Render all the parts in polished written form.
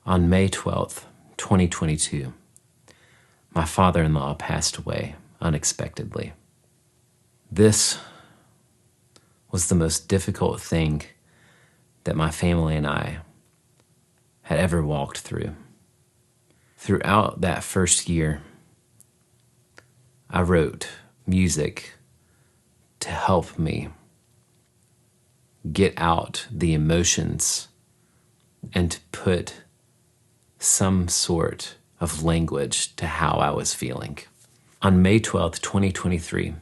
On May 12th, 2022, my father-in-law passed away unexpectedly. This was the most difficult thing that my family and I had ever walked through. Throughout that first year, I wrote music to help me get out the emotions and to put some sort of language to how I was feeling. On May 12th, 2023,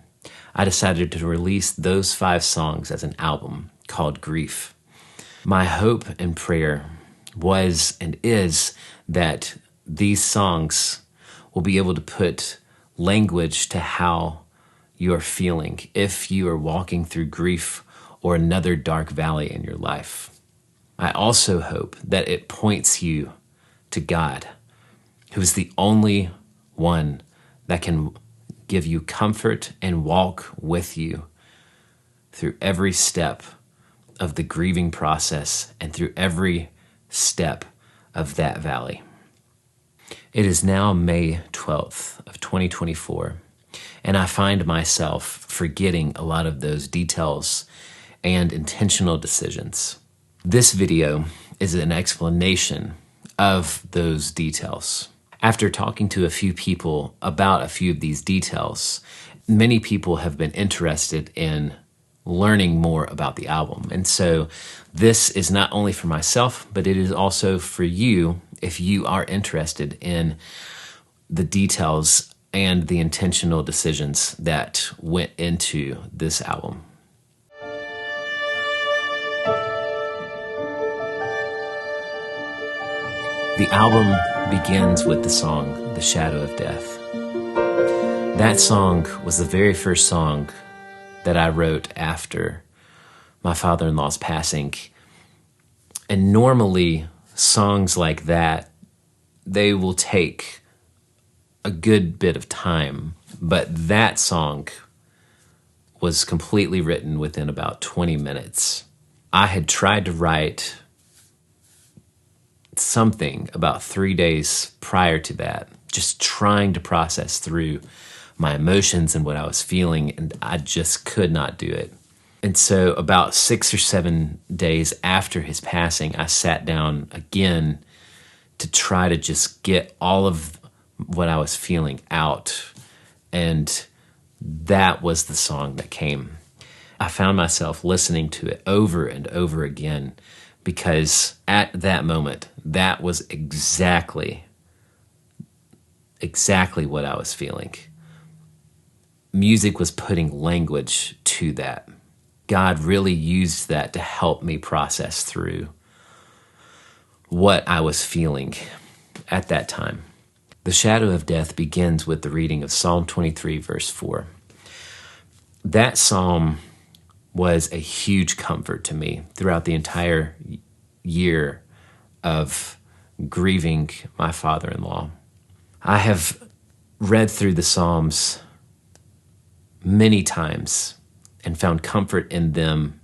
I decided to release those 5 songs as an album called Grief. My hope and prayer was and is that these songs will be able to put language to how you are feeling if you are walking through grief or another dark valley in your life. I also hope that it points you to God, who is the only one that can give you comfort and walk with you through every step of the grieving process and through every step of that valley. It is now May 12th of 2024, and I find myself forgetting a lot of those details and intentional decisions. This video is an explanation of those details. After talking to a few people about a few of these details, many people have been interested in learning more about the album. And so this is not only for myself, but it is also for you if you are interested in the details and the intentional decisions that went into this album. The album begins with the song, The Shadow of Death. That song was the very first song that I wrote after my father-in-law's passing. And normally, songs like that, they will take a good bit of time, but that song was completely written within about 20 minutes. I had tried to write something about 3 days prior to that, just trying to process through my emotions and what I was feeling, and I just could not do it. And so about 6 or 7 days after his passing, I sat down again to try to just get all of what I was feeling out, and that was the song that came. I found myself listening to it over and over again, because at that moment, that was exactly what I was feeling. Music was putting language to that. God really used that to help me process through what I was feeling at that time. The Shadow of Death begins with the reading of Psalm 23, verse 4. That psalm was a huge comfort to me throughout the entire year of grieving my father-in-law. I have read through the Psalms many times and found comfort in them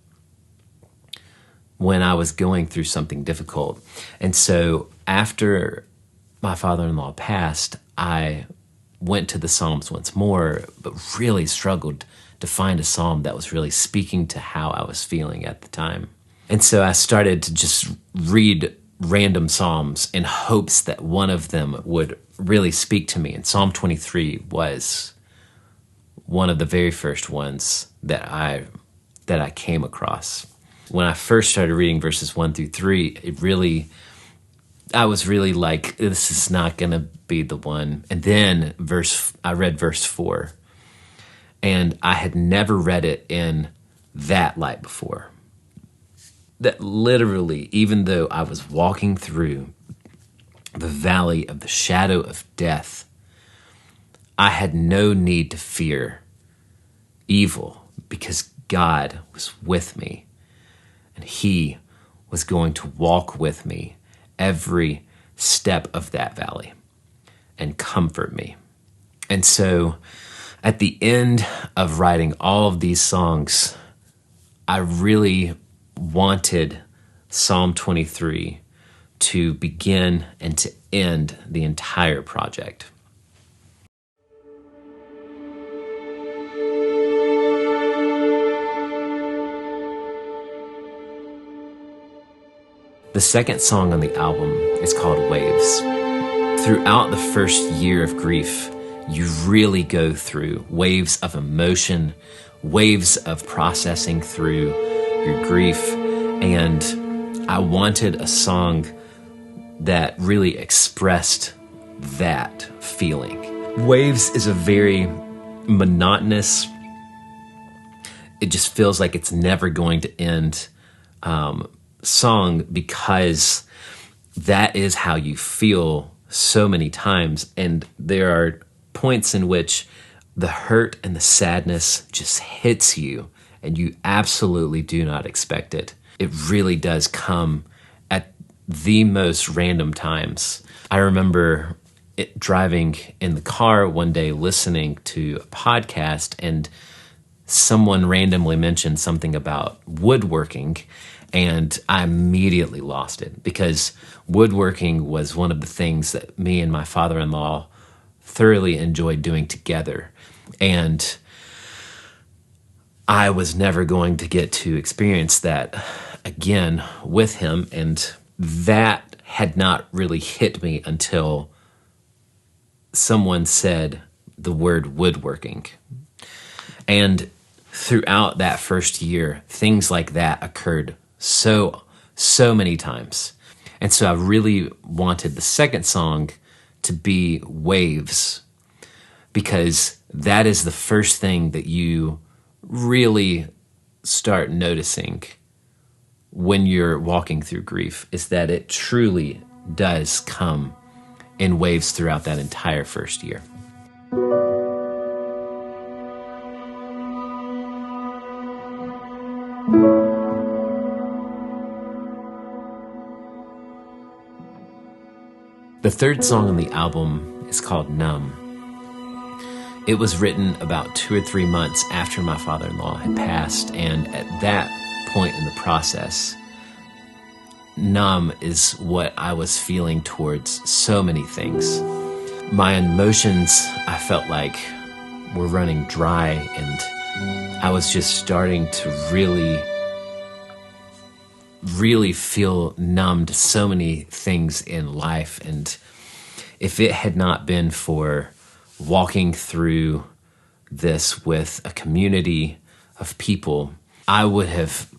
when I was going through something difficult. And so after my father-in-law passed, I went to the Psalms once more, but really struggled to find a psalm that was really speaking to how I was feeling at the time. And so I started to just read random psalms in hopes that one of them would really speak to me. And Psalm 23 was one of the very first ones that I came across. When I first started reading verses 1 through 3, I was really like, this is not going to be the one. And then I read verse 4. And I had never read it in that light before. That literally, even though I was walking through the valley of the shadow of death, I had no need to fear evil because God was with me, and He was going to walk with me every step of that valley and comfort me. And so at the end of writing all of these songs, I really wanted Psalm 23 to begin and to end the entire project. The second song on the album is called Waves. Throughout the first year of grief, you really go through waves of emotion, waves of processing through your grief, and I wanted a song that really expressed that feeling. Waves is a very monotonous, it just feels like it's never going to end song, because that is how you feel so many times, and there are points in which the hurt and the sadness just hits you and you absolutely do not expect it. It really does come at the most random times. I remember driving in the car one day listening to a podcast, and someone randomly mentioned something about woodworking, and I immediately lost it, because woodworking was one of the things that me and my father-in-law thoroughly enjoyed doing together. And I was never going to get to experience that again with him, and that had not really hit me until someone said the word woodworking. And throughout that first year, things like that occurred so many times. And so I really wanted the second song to be Waves, because that is the first thing that you really start noticing when you're walking through grief, is that it truly does come in waves throughout that entire first year. The third song on the album is called Numb. It was written about 2 or 3 months after my father-in-law had passed, and at that point in the process, numb is what I was feeling towards so many things. My emotions, I felt like, were running dry, and I was just starting to really feel numb to so many things in life. And if it had not been for walking through this with a community of people, I would have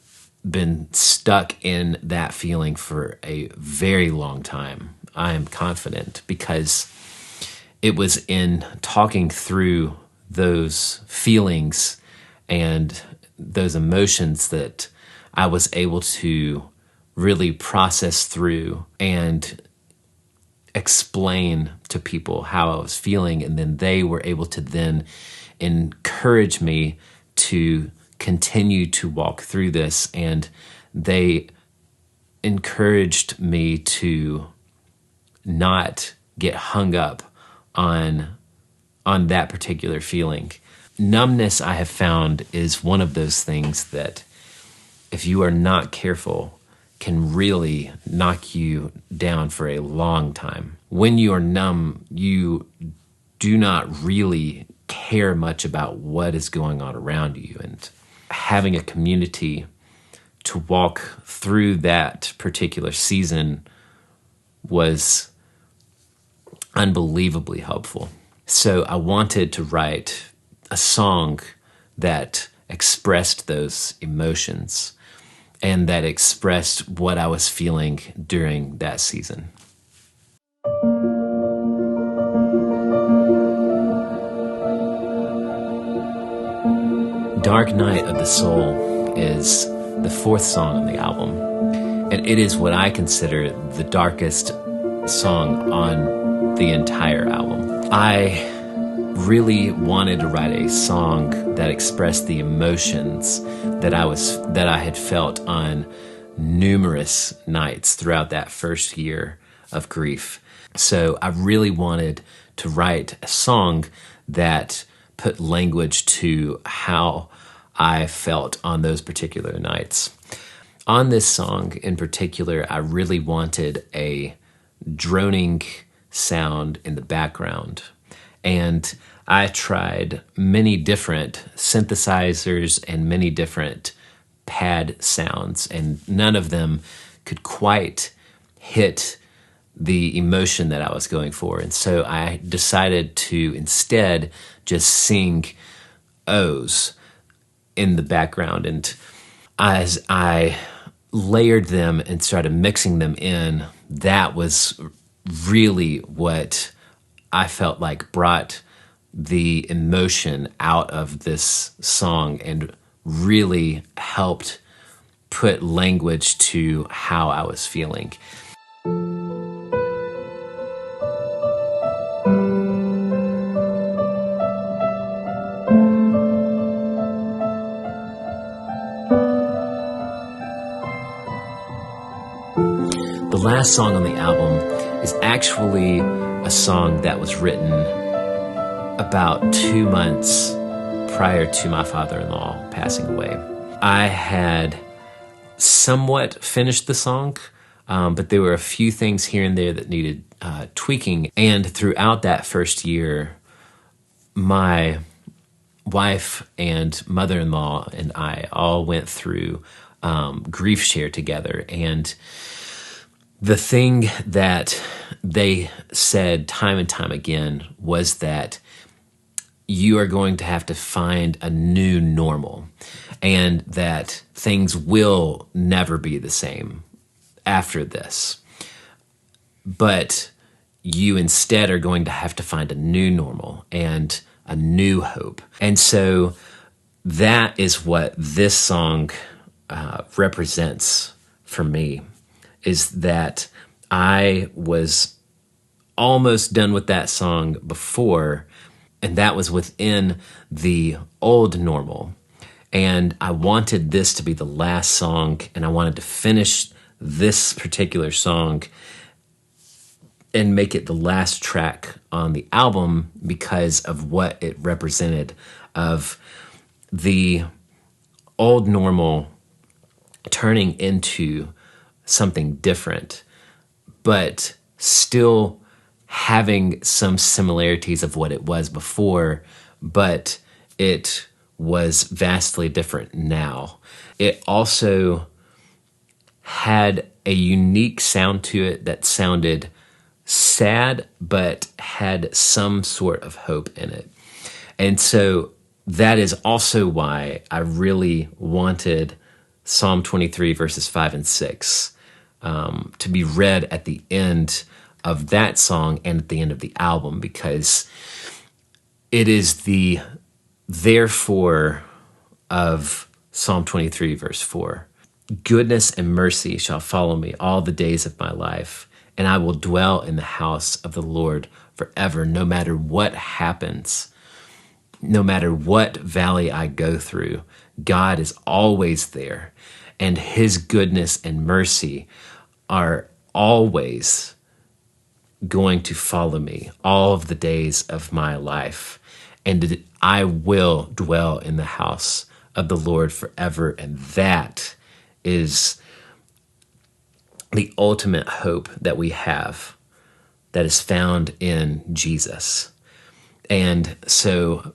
been stuck in that feeling for a very long time. I am confident, because it was in talking through those feelings and those emotions that I was able to really process through and explain to people how I was feeling, and then they were able to then encourage me to continue to walk through this, and they encouraged me to not get hung up on that particular feeling. Numbness, I have found, is one of those things that, if you are not careful, can really knock you down for a long time. When you are numb, you do not really care much about what is going on around you. And having a community to walk through that particular season was unbelievably helpful. So I wanted to write a song that expressed those emotions and that expressed what I was feeling during that season. Dark Night of the Soul is the fourth song on the album, and it is what I consider the darkest song on the entire album. I really wanted to write a song that expressed the emotions that I had felt on numerous nights throughout that first year of grief. So I really wanted to write a song that put language to how I felt on those particular nights. on this song in particular, I really wanted a droning sound in the background. And I tried many different synthesizers and many different pad sounds, and none of them could quite hit the emotion that I was going for. And so I decided to instead just sing O's in the background. And as I layered them and started mixing them in, that was really what I felt like brought the emotion out of this song and really helped put language to how I was feeling. The last song on the album is actually a song that was written about 2 months prior to my father-in-law passing away. I had somewhat finished the song, but there were a few things here and there that needed tweaking. And throughout that first year, my wife and mother-in-law and I all went through grief share together. And the thing that they said time and time again was that you are going to have to find a new normal, and that things will never be the same after this. But you instead are going to have to find a new normal and a new hope. And so that is what this song represents for me, is that I was almost done with that song before, and that was within the old normal. And I wanted this to be the last song, and I wanted to finish this particular song and make it the last track on the album because of what it represented, of the old normal turning into something different, but still having some similarities of what it was before, but it was vastly different now. It also had a unique sound to it that sounded sad, but had some sort of hope in it. And so that is also why I really wanted Psalm 23 verses 5 and 6 to be read at the end of that song and at the end of the album, because it is the therefore of Psalm 23 verse 4. Goodness and mercy shall follow me all the days of my life, and I will dwell in the house of the Lord forever. No matter what happens, no matter what valley I go through, God is always there, and his goodness and mercy are always going to follow me all of the days of my life, and I will dwell in the house of the Lord forever. And that is the ultimate hope that we have, that is found in Jesus. And so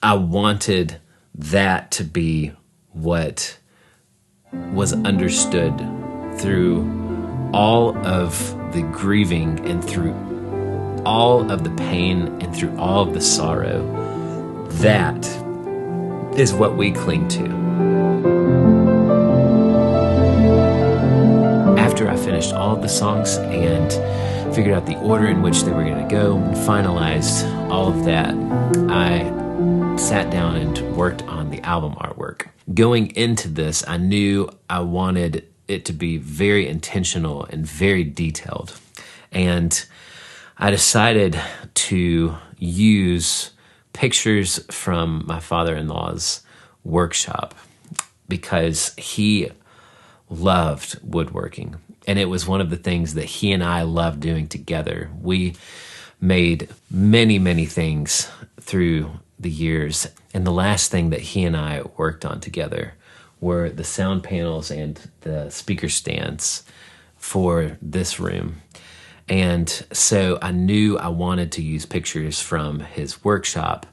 I wanted that to be what was understood through all of the grieving and through all of the pain and through all of the sorrow. That is what we cling to. After I finished all of the songs and figured out the order in which they were going to go and finalized all of that, I sat down and worked on the album artwork. Going into this, I knew I wanted it to be very intentional and very detailed. And I decided to use pictures from my father-in-law's workshop because he loved woodworking. And it was one of the things that he and I loved doing together. We made many, many things through the years. And the last thing that he and I worked on together were the sound panels and the speaker stands for this room. And so I knew I wanted to use pictures from his workshop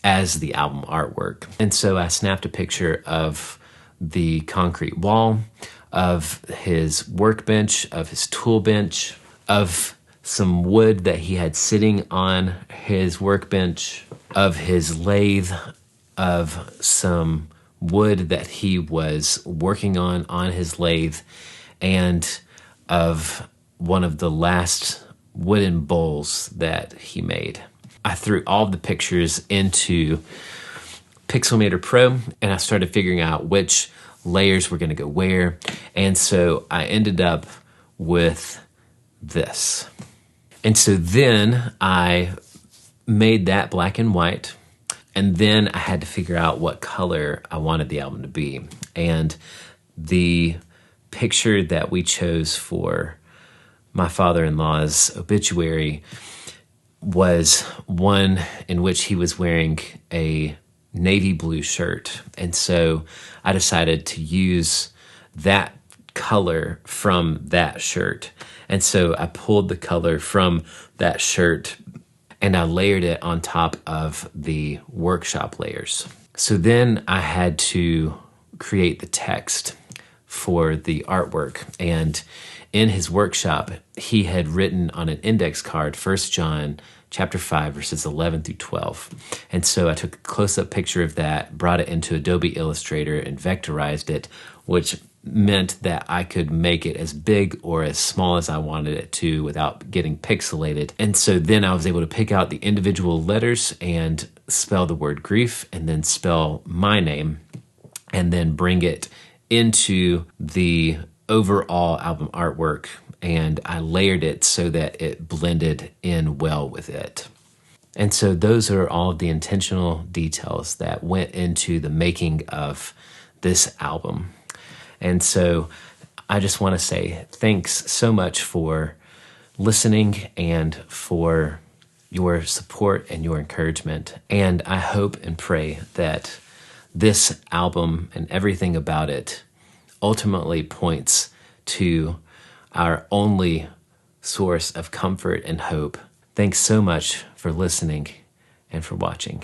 as the album artwork. And so I snapped a picture of the concrete wall, of his workbench, of his tool bench, of some wood that he had sitting on his workbench, of his lathe, of some wood that he was working on his lathe, and of one of the last wooden bowls that he made. I threw all of the pictures into Pixelmator Pro, and I started figuring out which layers were going to go where. And so I ended up with this. And so then I made that black and white, and then I had to figure out what color I wanted the album to be. And the picture that we chose for my father-in-law's obituary was one in which he was wearing a navy blue shirt. And so I decided to use that color from that shirt. And so I pulled the color from that shirt and I layered it on top of the workshop layers. So then I had to create the text for the artwork. And in his workshop, he had written on an index card, 1 John chapter 5, verses 11 through 12. And so I took a close-up picture of that, brought it into Adobe Illustrator and vectorized it, which meant that I could make it as big or as small as I wanted it to without getting pixelated. And so then I was able to pick out the individual letters and spell the word grief and then spell my name and then bring it into the overall album artwork, and I layered it so that it blended in well with it. And so those are all of the intentional details that went into the making of this album. And so I just want to say thanks so much for listening and for your support and your encouragement. And I hope and pray that this album and everything about it ultimately points to our only source of comfort and hope. Thanks so much for listening and for watching.